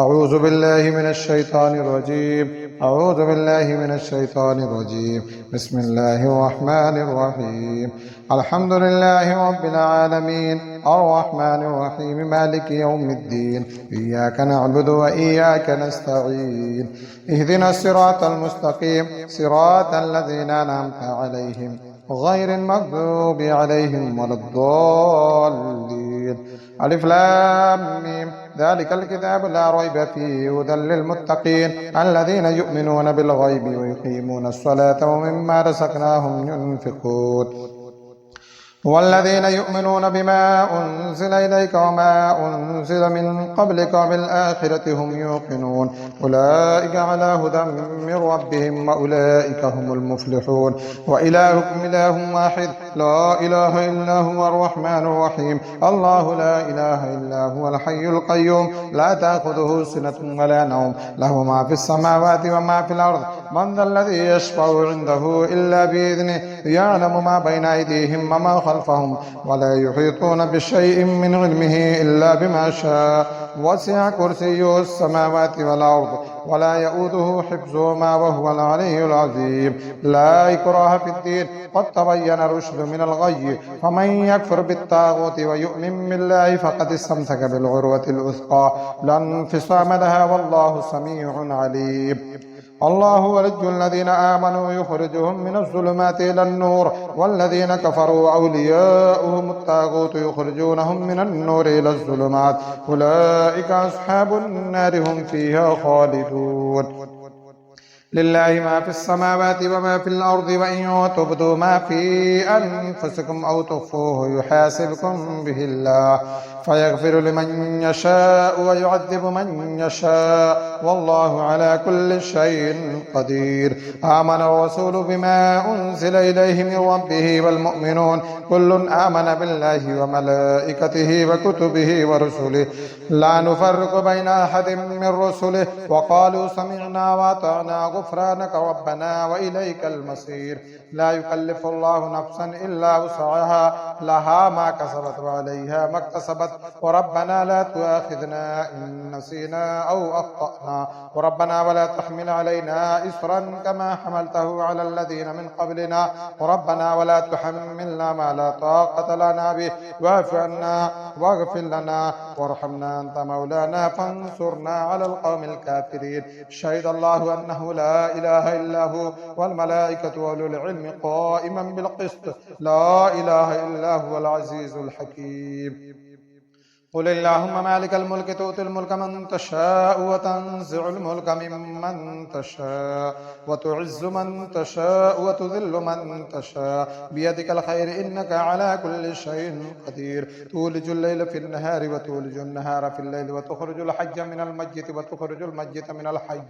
أعوذ بالله من الشيطان الرجيم أعوذ بالله من الشيطان الرجيم بسم الله الرحمن الرحيم الحمد لله رب العالمين الرحمن الرحيم مالك يوم الدين إياك نعبد وإياك نستعين اهدنا الصراط المستقيم صراط الذين أنعمت عليهم غير المغضوب عليهم ولا الضالين ألف لام ميم ذلك الكتاب لا ريب فيه هدى للمتقين الذين يؤمنون بالغيب ويقيمون الصلاة ومما رزقناهم ينفقون والذين يؤمنون بما أنزل إليك وما أنزل من قبلك وبالآخرة هم يوقنون أولئك على هدى من ربهم وأولئك هم المفلحون وإلهكم إله واحد لا إله إلا هو الرحمن الرحيم الله لا إله إلا هو الحي القيوم لا تأخذه سنة ولا نوم له ما في السماوات وما في الأرض من ذا الذي يشفع عنده إلا بإذنه يعلم ما بين أيديهم وما خلفهم ولا يحيطون بشيء من علمه إلا بما شاء وسع كرسيه السماوات والأرض ولا يؤوده حفظهما وهو العلي العظيم لا إكراه في الدين قد تبين الرشد من الغي فمن يكفر بالطاغوت ويؤمن بالله فقد استمسك بالعروة الوثقى لا انفصام لها والله سميع عليم الله ولي الذين آمنوا يخرجهم من الظلمات إلى النور والذين كفروا أولياؤهم الطاغوت يخرجونهم من النور إلى الظلمات أولئك أصحاب النار هم فيها خالدون لله ما في السماوات وما في الأرض وإن تبدوا ما في أنفسكم أو تخفوه يحاسبكم به الله فيغفر لمن يشاء ويعذب من يشاء والله على كل شيء قدير آمن الرسول بما أنزل إليه من ربه والمؤمنون كل آمن بالله وملائكته وكتبه ورسله لا نفرق بين أحد من رسله وقالوا سمعنا وأطعنا غفرانك ربنا وإليك المصير لا يكلف الله نفسا إلا وسعها لها ما كسبت وعليها ما اكتسبت وربنا لا تؤاخذنا إن نسينا أو أخطأنا وربنا ولا تحمل علينا إصرا كما حملته على الذين من قبلنا وربنا ولا تحملنا ما لا طاقة لنا به واعف عنا واغفر لنا وارحمنا أنت مولانا فانصرنا على القوم الكافرين شهد الله أنه لا إله إلا هو والملائكة وأولو العلم قائما بالقسط لا إله إلا هو العزيز الحكيم قل اللهم مالك الملك تؤتي الملك من تشاء وتنزع الملك ممن تشاء وتعز من تشاء وتذل من تشاء بيدك الخير إنك على كل شيء قدير تولج الليل في النهار وتولج النهار في الليل وتخرج الحج من الميت وتخرج الميت من الحي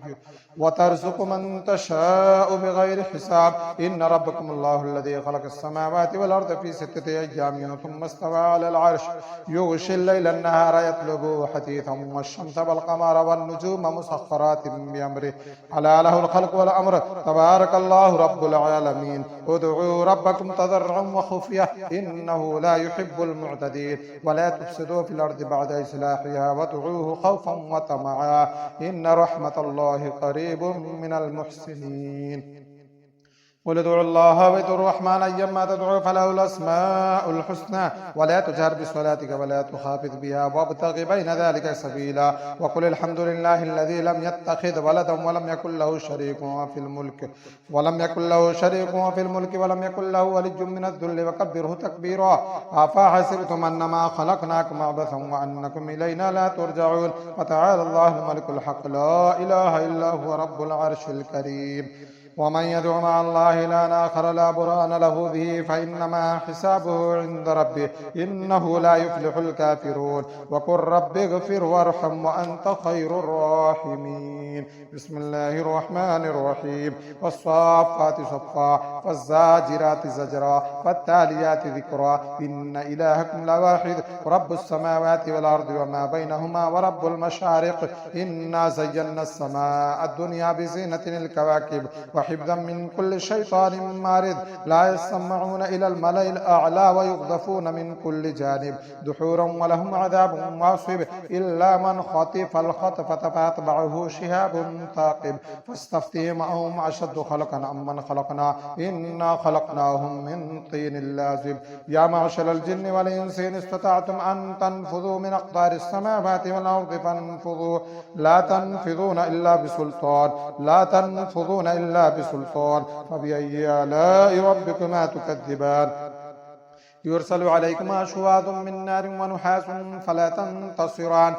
وترزق من تشاء بغير حساب إن ربكم الله الذي خلق السماوات والأرض في 6 أيام ثم استوى على العرش يغشي الليل النهار يطلبه حثيثا والشمس والقمر والنجوم مسخرات بأمره ألا له الخلق والأمر تبارك الله رب العالمين ادعوا ربكم تضرعا وخفية إنه لا يحب المعتدين ولا تفسدوا في الأرض بعد إصلاحها وادعوه خوفا وطمعا إن رحمة الله قريب من المحسنين قل ادعوا الله وادعوا الرحمن أيما تدعوا فله الأسماء الحسنى ولا تجهر بصلاتك ولا تخافت بها وابتغ بين ذلك سبيلا وقل الحمد لله الذي لم يتخذ ولدا ولم يكن له شريك في الملك ولم يكن له ولي من الذل وكبره تكبيرا أفحسبتم أنما خلقناكم عبثا وأنكم إلينا لا ترجعون وتعالى الله الملك الحق لا إله إلا هو رب العرش الكريم ومن يدع مع الله إلها آخر لا برهان له به فإنما حسابه عند ربه إنه لا يفلح الكافرون وقل رب اغفر وارحم وأنت خير الراحمين بسم الله الرحمن الرحيم والصافات صفا والزاجرات زجرا والتاليات ذكرا إن إلهكم لواحد رب السماوات والأرض وما بينهما ورب المشارق إنا زينا السماء الدنيا بزينة الكواكب وحفظا من كل شيطان مارد لا يسمعون إلى الملأ الأعلى ويقذفون من كل جانب دحورا ولهم عذاب واصب إلا من خطف الخطفة فأتبعه شهاب ثاقب فاستفتهم أهم أشد خلقا أم من خلقنا إنا خلقناهم من طين لازب يا معشر الجن والإنس إن استطعتم أن تنفذوا من أقطار السماوات والأرض فانفذوا لا تنفذون إلا بسلطان لا تنفذون إلا بسلطان فبأي آلاء ربكما تكذبان يرسل عليكما شواظ من نار ونحاس فلا تنتصران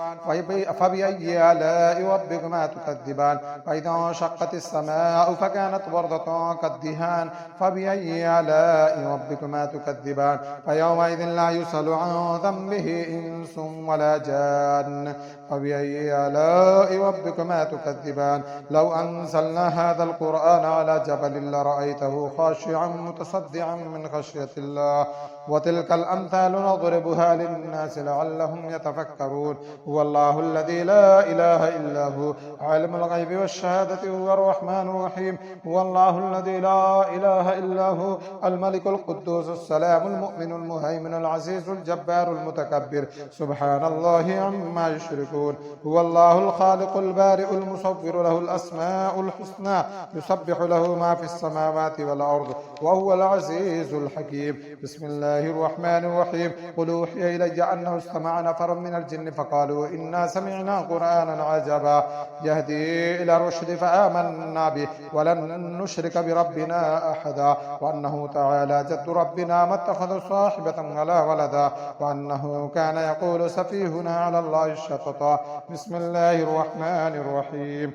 فبأي آلاء ربكما تكذبان فإذا انشقت السماء فكانت وردة كالدهان فبأي آلاء ربكما تكذبان فيومئذ لا يسأل عن ذنبه إنس ولا جان فبأي آلاء ربكما تكذبان لو أنزلنا هذا القرآن على جبل لرأيته خاشعا متصدعا من خشية الله وتلك الأمثال نضربها للناس لعلهم يتفكرون هو الله الذي لا إله إلا هو عالم الغيب والشهادة هو الرحمن الرحيم هو الله الذي لا إله إلا هو الملك القدوس السلام المؤمن المهيمن العزيز الجبار المتكبر سبحان الله عما يشركون هو الله الخالق البارئ المصور له الأسماء الحسنى يسبح له ما في السماوات والأرض وهو العزيز الحكيم بسم الله الرحمن الرحيم قل أوحي إلي أنه استمع نفر من الجن فقالوا إنا سمعنا قرآنا عجبا يهدي إلى الرشد فآمنا به ولن نشرك بربنا أحدا وأنه تعالى جد ربنا ما اتخذ صاحبة ولا ولدا وأنه كان يقول سفيهنا على الله الشططا بسم الله الرحمن الرحيم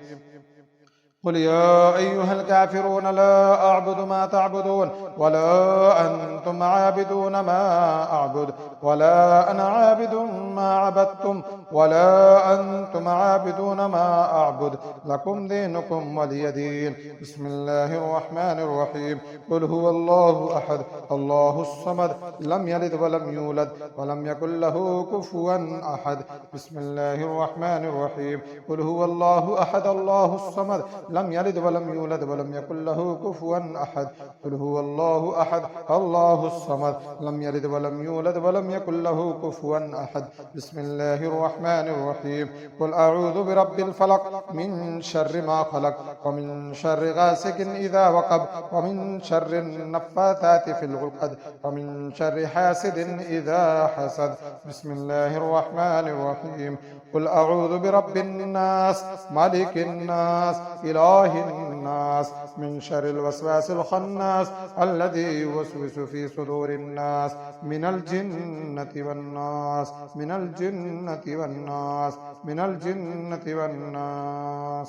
قل يا أيها الكافرون لا أعبد ما تعبدون ولا أنتم عابدون ما أعبد ولا أنا عابد ما عبدتم ولا أنتم عابدون ما أعبد لكم دينكم ولي دين بسم الله الرحمن الرحيم قل هو الله أحد الله الصمد لم يلد ولم يولد ولم يكن له كفوا أحد بسم الله الرحمن الرحيم قل هو الله أحد الله الصمد لم يلد ولم يولد ولم يكن له كفوا أحد قل هو الله أحد الله الصمد لم يلد ولم يولد ولم يكن له كفوا أحد بسم الله الرحمن الرحيم قل أعوذ برب الفلق من شر ما خلق ومن شر غاسق إذا وقب ومن شر النفاثات في العقد ومن شر حاسد إذا حسد بسم الله الرحمن الرحيم قل أعوذ برب الناس ملك الناس إله الناس من شر الوسواس الخناس الذي يوسوس في صدور الناس من الجنة والناس من الجنة والناس من الجنة والناس